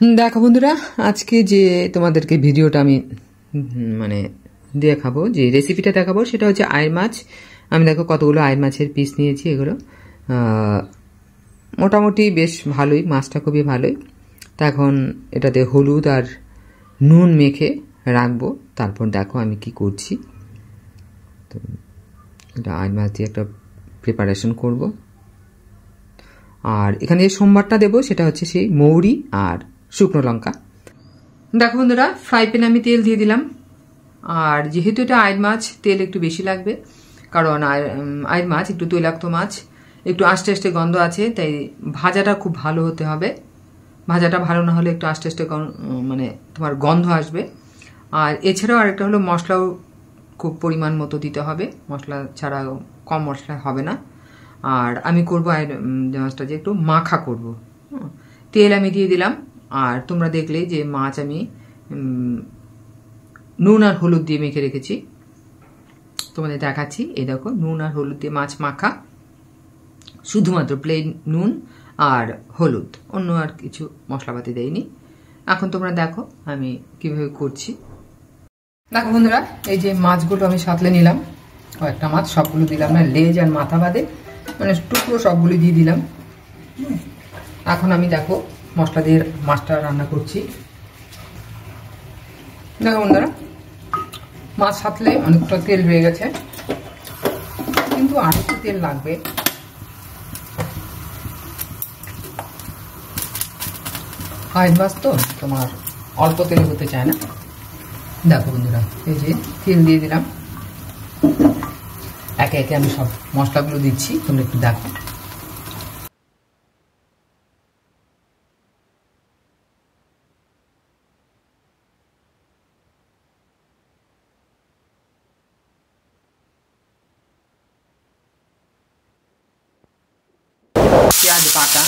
দেখো বন্ধুরা, আজকে যে তোমাদেরকে ভিডিওটা আমি মানে দেখাবো, যে রেসিপিটা দেখাবো সেটা হচ্ছে আয়ের মাছ। আমি দেখো কতগুলো আয়ের মাছের পিস নিয়েছি। এগুলো মোটামুটি বেশ ভালোই, মাছটা খুবই ভালোই। তা এখন এটাতে হলুদ আর নুন মেখে রাখবো। তারপর দেখো আমি কি করছি। তো এটা আয়ের মাছ দিয়ে একটা প্রিপারেশন করব। আর এখানে যে সোমবারটা দেবো সেটা হচ্ছে সেই মৌরি আর শুকনো লঙ্কা। দেখো বন্ধুরা, ফ্রাই প্যানে আমি তেল দিয়ে দিলাম। আর যেহেতু এটা আয়ের মাছ, তেল একটু বেশি লাগবে, কারণ আয়ের মাছ একটু তৈলাক্ত মাছ, একটু আস্তে আস্তে গন্ধ আছে, তাই ভাজাটা খুব ভালো হতে হবে। ভাজাটা ভালো না হলে একটু আস্তে আস্তে মানে তোমার গন্ধ আসবে। আর এছাড়াও আরেকটা হলো, মশলাও খুব পরিমাণ মতো দিতে হবে। মশলা ছাড়া কম মশলা হবে না। আর আমি করবো আয়ের মাছটা যে একটু মাখা করব। তেল আমি দিয়ে দিলাম। আর তোমরা দেখলে যে মাছ আমি নুন আর হলুদ দিয়ে মেখে রেখেছি, তোমাদের দেখাচ্ছি। এই দেখো, নুন আর হলুদ দিয়ে মাছ মাখা, শুধুমাত্র প্লেন নুন আর হলুদ, অন্য আর কিছু মশলাপাতি দেয়নি। এখন তোমরা দেখো আমি কিভাবে করছি। দেখো বন্ধুরা, এই যে মাছগুলো আমি সাঁতলে নিলাম। কয়েকটা মাছ, সবগুলো দিলাম না, লেজ আর মাথা বাদে মানে টুকরো সবগুলো দিয়ে দিলাম। এখন আমি দেখো মশলা দিয়ে মাছটা রান্না করছি। দেখো বন্ধুরা, মাছ সাঁতলে অনেকটা তেল রয়ে গেছে, কিন্তু আর একটু তেল লাগবে। আয়ের মাছ তো তোমার অল্প তেলে হতে চায় না। দেখো বন্ধুরা, এই যে তেল দিয়ে দিলাম। একে একে আমি সব মশলাগুলো দিচ্ছি, তোমরা একটু দেখো। পেঁয়াজ বাটা,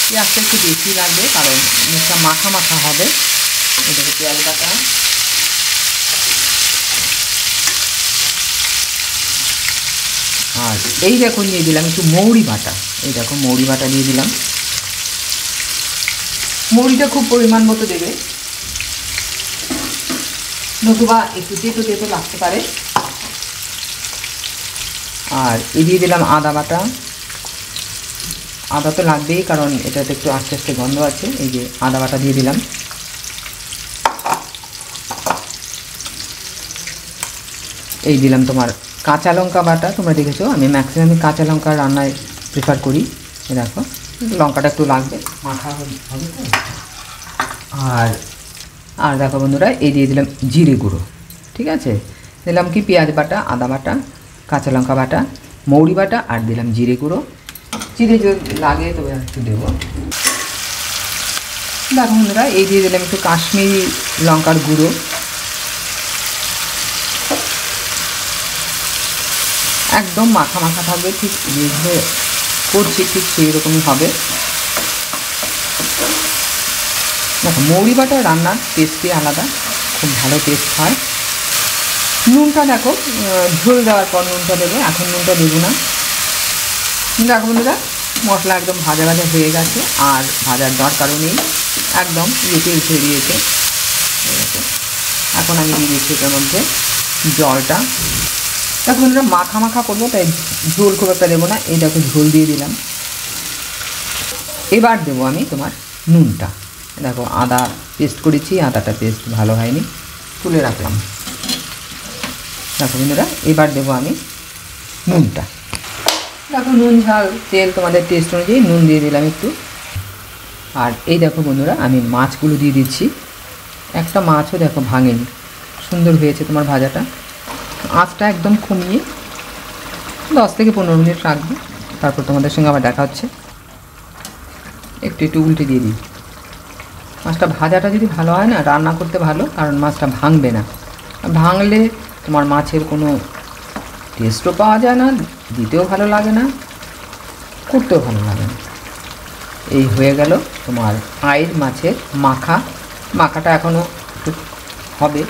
পেঁয়াজটা একটু বেশি লাগবে কারণ জিনিসটা মাখা মাখা হবে। এটাকে পেঁয়াজ বাটা, আর এই দেখো নিয়ে দিলাম একটু মৌরি বাটা। এই দেখো মৌরি বাটা দিয়ে দিলাম। মৌরিটা খুব পরিমাণ মতো দেবে, নতুবা একটু তেতো তেতো লাগতে পারে। আর এই দিয়ে দিলাম আদা বাটা। আদা তো লাগবেই, কারণ এটাতে একটু আস্তে আস্তে গন্ধ আছে। এই যে আদা বাটা দিয়ে দিলাম। এই দিলাম তোমার কাঁচা লঙ্কা বাটা। তোমরা দেখেছো আমি ম্যাক্সিমাম কাঁচা লঙ্কা রান্নায় প্রেফার করি। দেখো লঙ্কাটা একটু লাগবে, মাখা হবে তো। আর দেখো বন্ধুরা, এই দিয়ে দিলাম জিরে গুঁড়ো। ঠিক আছে, দিলাম কি পেঁয়াজ বাটা, আদা বাটা, কাঁচা লঙ্কা বাটা, মৌরি বাটা, আর দিলাম জিরে গুঁড়ো। জিরে যদি লাগে তবে একটু দেবো। দেখো বন্ধুরা, এই দিয়ে দিলাম একটু কাশ্মীরি লঙ্কার গুঁড়ো। একদম মাখা মাখা থাকবে, ঠিক যেভাবে করছি ঠিক সেই রকমই হবে। দেখো মৌরি বাটা রান্নার টেস্টই আলাদা, খুব ভালো টেস্ট হয়। নুনটা দেখো ঝোল দেওয়ার পর নুনটা দেবো, এখন নুনটা দেবো না। দেখো বন্ধুরা, মশলা একদম ভাজা ভাজা হয়ে গেছে, আর ভাজার দরকারও নেই, একদম তেল ছেড়ে দিয়েছে। এখন আমি দিয়ে দিচ্ছি এটার মধ্যে জলটা। দেখো বন্ধুরা, মাখা মাখা করবো, তাই ঝোল খুব একটা দেবো না। এই দেখো ঝোল দিয়ে দিলাম। এবার দেবো আমি তোমার নুনটা। দেখো আদা পেস্ট করেছি, আদাটা পেস্ট ভালো হয়নি, তুলে রাখলাম। দেখো বন্ধুরা, এবার দেবো আমি নুনটা। দেখো নুন ঝাল তেল তোমাদের টেস্ট অনুযায়ী নুন দিয়ে দিলাম একটু। আর এই দেখো বন্ধুরা, আমি মাছগুলো দিয়ে দিচ্ছি। একটা মাছও দেখো ভাঙেনি, সুন্দর হয়েছে তোমার ভাজাটা। আঁচটা একদম কমিয়ে 10 থেকে 15 মিনিট রাখবো, তারপর তোমাদের সঙ্গে আবার দেখা হচ্ছে। একটু একটু উল্টে দিয়ে দিই। মাছটা ভাজাটা যদি ভালো হয় না, রান্না করতে ভালো, কারণ মাছটা ভাঙবে না। ভাঙলে তোমার মাছের কোনো টেস্টও পাওয়া যায় না, দিতেও ভালো লাগে না, করতেও ভালো লাগে না। এই হয়ে গেল তোমার আয়ের মাছের মাখা। মাখাটা এখনও একটু হবে,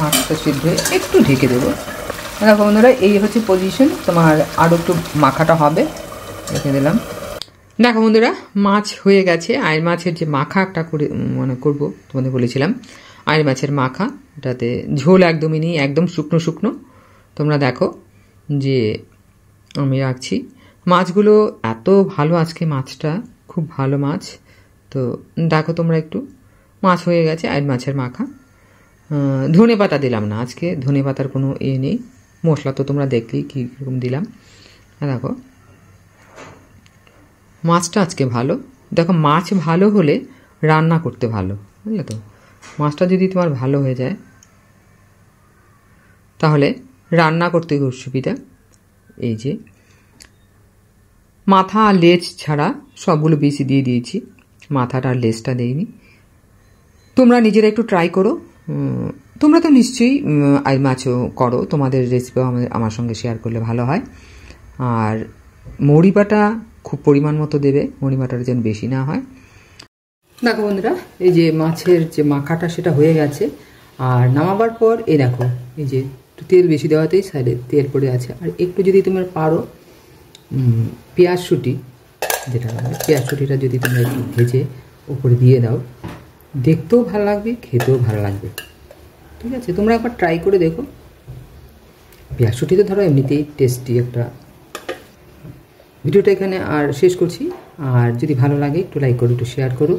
মাছটা সিদ্ধ হয়ে একটু ঢেকে দেবো। দেখো বন্ধুরা, এই হচ্ছে পজিশন। তোমার আরও একটু মাখাটা হবে, রেখে দিলাম। দেখো বন্ধুরা, মাছ হয়ে গেছে। আয়ের মাছের যে মাখা একটা করে করবো তোমাদের বলেছিলাম, আয়ের মাছের মাখা, ওটাতে ঝোল একদমই নেই, একদম শুকনো শুকনো। তোমরা দেখো যে আমি রাখছি মাছগুলো, এত ভালো আজকে মাছটা, খুব ভালো মাছ। তো দেখো তোমরা একটু, মাছ হয়ে গেছে, আয়ের মাছের মাখা। ধনে পাতা দিলাম না আজকে, ধনে পাতার কোনো নেই। মশলা তো তোমরা দেখলেই কীরকম দিলাম। দেখো মাছটা আজকে ভালো। দেখো মাছ ভালো হলে রান্না করতে ভালো, বুঝলে তো। মাছটা যদি তোমার ভালো হয়ে যায় তাহলে রান্না করতে খুব সুবিধা। এই যে মাথা আর লেজ ছাড়া সবগুলো বেশি দিয়ে দিয়েছি, মাথাটা আর লেজটা দেইনি। তোমরা নিজেরা একটু ট্রাই করো। তোমরা তো নিশ্চয়ই আই মাছও করো, তোমাদের রেসিপিও আমার সঙ্গে শেয়ার করলে ভালো হয়। আর মৌরি বাটা খুব পরিমাণ মতো দেবে, মৌরি বাটাটা যেন বেশি না হয়। দেখো বন্ধুরা, এই যে মাছের যে মাখাটা সেটা হয়ে গেছে। আর নামাবার পর এই দেখো, এই যে একটু তেল বেশি দেওয়াতেই সাইডে তেল পড়ে আছে। আর একটু যদি তোমরা পারো পেঁয়াজ শুটি, যেটা পেঁয়াজ শুটিটা যদি তোমরা একটু ভেজে উপরে দিয়ে দাও, দেখতেও ভালো লাগবে, খেতেও ভালো লাগবে। ঠিক আছে, তোমরা একবার ট্রাই করে দেখো। পেঁয়াজ শুটি তো ধরো এমনিতেই টেস্টি একটা। ভিডিওটা এখানে আর শেষ করছি। আর যদি ভালো লাগে একটু লাইক করো, একটু শেয়ার করো।